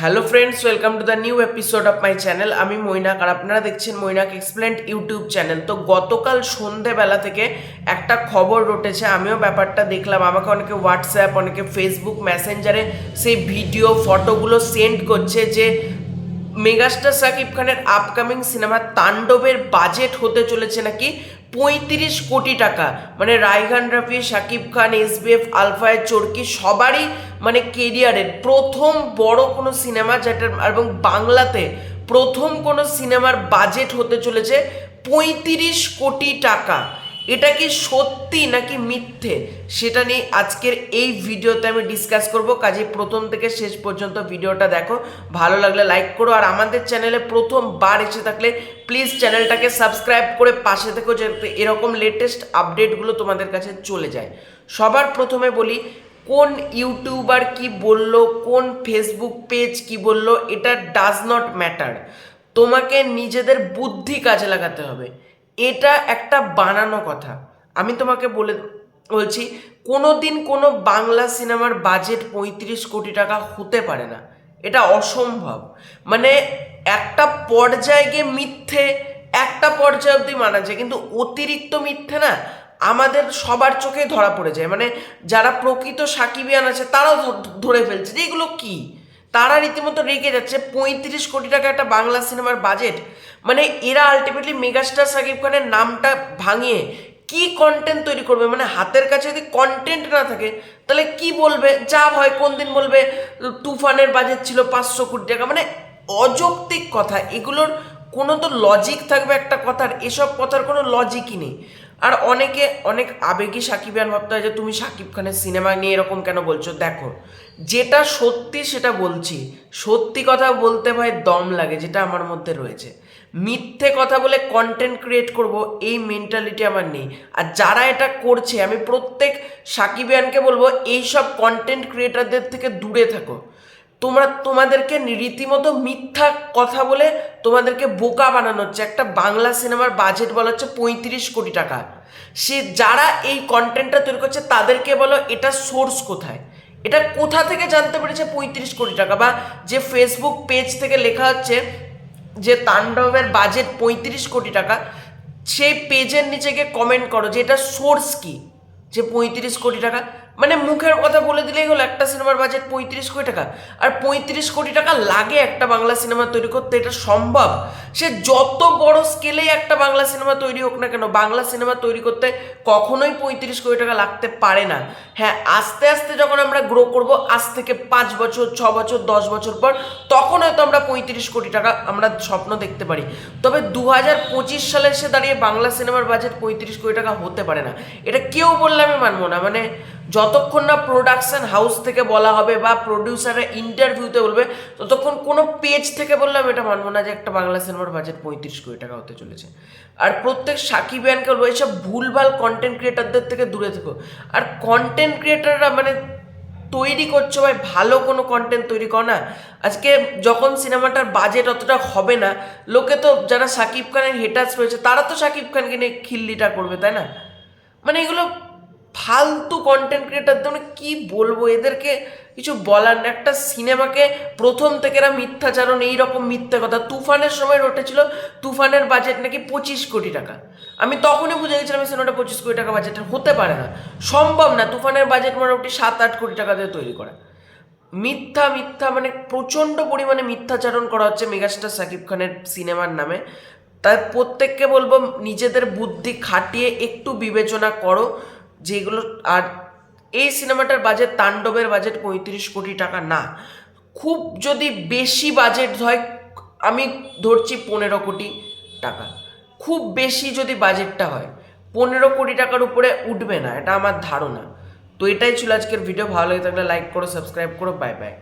Hello friends, welcome to the new episode of my channel. আমি মৈনাক আর আপনারা দেখছেন Mainak explained YouTube channel. তো গতকাল সন্ধেবেলা থেকে একটা খবর রটেছে, আমিও ব্যাপারটা দেখলাম। আমাকে অনেকে হোয়াটসঅ্যাপ, অনেকে ফেসবুক মেসেঞ্জারে সেই ভিডিও ফটোগুলো সেন্ড করছে যে মেগাস্টার শাকিব খানের আপকামিং সিনেমা তাণ্ডবের বাজেট হতে চলেছে নাকি 35 কোটি টাকা। মানে রায়হান রাফি, শাকিব খান, এসবিএফ, আলফায় চরকি সবারই মানে কেরিয়ারের প্রথম বড় কোনো সিনেমা, যেটা এবং বাংলাতে প্রথম কোনো সিনেমার বাজেট হতে চলেছে 35 কোটি টাকা। এটা কি সত্যি নাকি মিথ্যে, সেটা নিয়ে আজকের এই ভিডিওতে আমি ডিসকাস করব। কাজে প্রথম থেকে শেষ পর্যন্ত ভিডিওটা দেখো, ভালো লাগলে লাইক করো, আর আমাদের চ্যানেলে প্রথমবার এসে থাকলে প্লিজ চ্যানেলটাকে সাবস্ক্রাইব করে পাশে থেকো, যাতে এরকম লেটেস্ট আপডেটগুলো তোমাদের কাছে চলে যায়। সবার প্রথমে বলি, কোন ইউটিউবার কি বলল, কোন ফেসবুক পেজ কি বলল, এটা ডাজ নট ম্যাটার। তোমাকে নিজেদের বুদ্ধি কাজে লাগাতে হবে। এটা একটা বানানো কথা। আমি তোমাকে বলছি, কোনো দিন কোনো বাংলা সিনেমার বাজেট 35 কোটি টাকা হতে পারে না, এটা অসম্ভব। মানে একটা পর্যায়ে গিয়ে মিথ্যে একটা পর্যায়ে অবধি মানা যায়, কিন্তু অতিরিক্ত মিথ্যে না আমাদের সবার চোখে ধরা পড়ে যায়। মানে যারা প্রকৃত সাকিবিয়ান আছে তারাও ধরে ফেলছে যে এগুলো কি, তারা রীতিমতো রেগে যাচ্ছে। 35 কোটি টাকা একটা বাংলা সিনেমার বাজেট, মানে এরা আলটিমেটলি মেগাস্টার শাকিব খানের নামটা ভাঙিয়ে কি কন্টেন্ট তৈরি করবে? মানে হাতের কাছে যদি কন্টেন্ট না থাকে তাহলে কি বলবে? যা হয় কোন দিন বলবে তুফানের বাজেট ছিল 500 কোটি টাকা। মানে অযৌক্তিক কথা, এগুলোর কোনো তো লজিক থাকবে একটা কথার, এসব কথার কোনো লজিকই নেই। আর অনেকে অনেক আবেগী সাকিবিয়ান ভাবতে হয় যে তুমি শাকিব খানের সিনেমা নিয়ে এরকম কেন বলছো। দেখো, যেটা সত্যি সেটা বলছি। সত্যি কথা বলতে ভাই দম লাগে, যেটা আমার মধ্যে রয়েছে। মিথ্যে কথা বলে কন্টেন্ট ক্রিয়েট করব এই মেন্টালিটি আমার নেই। আর যারা এটা করছে, আমি প্রত্যেক সাকিবিয়ানকে বলবো এইসব কন্টেন্ট ক্রিয়েটারদের থেকে দূরে থাকো। তোমাদেরকে রীতিমতো মিথ্যা কথা বলে তোমাদেরকে বোকা বানানো হচ্ছে। একটা বাংলা সিনেমার বাজেট বলা হচ্ছে 35 কোটি টাকা। সে যারা এই কন্টেন্টটা তৈরি করছে তাদেরকে বলো এটা সোর্স কোথায়, এটা কোথা থেকে জানতে পেরেছে 35 কোটি টাকা? বা যে ফেসবুক পেজ থেকে লেখা হচ্ছে যে তাণ্ডবের বাজেট 35 কোটি টাকা, সেই পেজের নিচে গিয়ে কমেন্ট করো যে এটা সোর্স কি, যে 35 কোটি টাকা। মানে মুখের কথা বলে দিলেই হলো একটা সিনেমার বাজেট 35 কোটি টাকা। আর 35 কোটি টাকা লাগে একটা বাংলা সিনেমা তৈরি করতে, এটা সম্ভব? সে যত বড় স্কেলেই একটা বাংলা সিনেমা তৈরি হোক না কেন, বাংলা সিনেমা তৈরি করতে কখনোই 35 কোটি টাকা লাগতে পারে না। হ্যাঁ, আস্তে আস্তে যখন আমরা গ্রো করব, আজ থেকে 5 বছর, 6 বছর, 10 বছর পর, তখন হয়তো আমরা 35 কোটি টাকা আমরা স্বপ্ন দেখতে পারি। তবে 2025 সালে এসে দাঁড়িয়ে বাংলা সিনেমার বাজেট 35 কোটি টাকা হতে পারে না, এটা কেউ বললে আমি মানবো না। মানে যতক্ষণ না প্রোডাকশন হাউস থেকে বলা হবে বা প্রডিউসারের ইন্টারভিউতে বলবে, ততক্ষণ কোনো পেজ থেকে বললাম এটা মানবো না যে একটা বাংলা সিনেমার বাজেট 35 কোটি টাকা হতে চলেছে। আর প্রত্যেক সাকিবিয়ানকে বলবো এইসব ভুলভাল কন্টেন্ট ক্রিয়েটারদের থেকে দূরে থেকো। আর কন্টেন্ট ক্রিয়েটাররা মানে তৈরি করছো ভাই, ভালো কোনো কন্টেন্ট তৈরি কর না। আজকে যখন সিনেমাটার বাজেট অতটা হবে না, লোকে তো যারা শাকিব খানের হেটার্স রয়েছে তারা তো শাকিব খানকে নিয়ে খিল্লিটা করবে, তাই না? মানে এগুলো ফালতু কন্টেন্ট ক্রিয়েটারদের, মানে কি বলবো, এদেরকে কিছু বলার না। একটা সিনেমাকে প্রথম থেকে এরা মিথ্যাচারণ, এইরকম মিথ্যে কথা। তুফানের সময় রটেছিল তুফানের বাজেট নাকি 25 কোটি টাকা। আমি তখনই বুঝে গেছিলাম সিনেমাটা 25 কোটি টাকা বাজেটের হতে পারে না, সম্ভব না। তুফানের বাজেট মোটামুটি 7-8 কোটি টাকা দিয়ে তৈরি করা। মিথ্যা মিথ্যা মানে প্রচণ্ড পরিমাণে মিথ্যাচারণ করা হচ্ছে মেগাস্টার শাকিব খানের সিনেমার নামে। তাই প্রত্যেককে বলবো নিজেদের বুদ্ধি খাটিয়ে একটু বিবেচনা করো যেগুলো। আর এই সিনেমাটার বাজেট, তাণ্ডবের বাজেট 35 কোটি টাকা না। খুব যদি বেশি বাজেট হয়, আমি ধরছি 15 কোটি টাকা, খুব বেশি যদি বাজেটটা হয় 15 কোটি টাকার উপরে উঠবে না, এটা আমার ধারণা। তো এটাই ছিল আজকের ভিডিও। ভালো লাগে থাকলে লাইক করো, সাবস্ক্রাইব করো। Bye bye.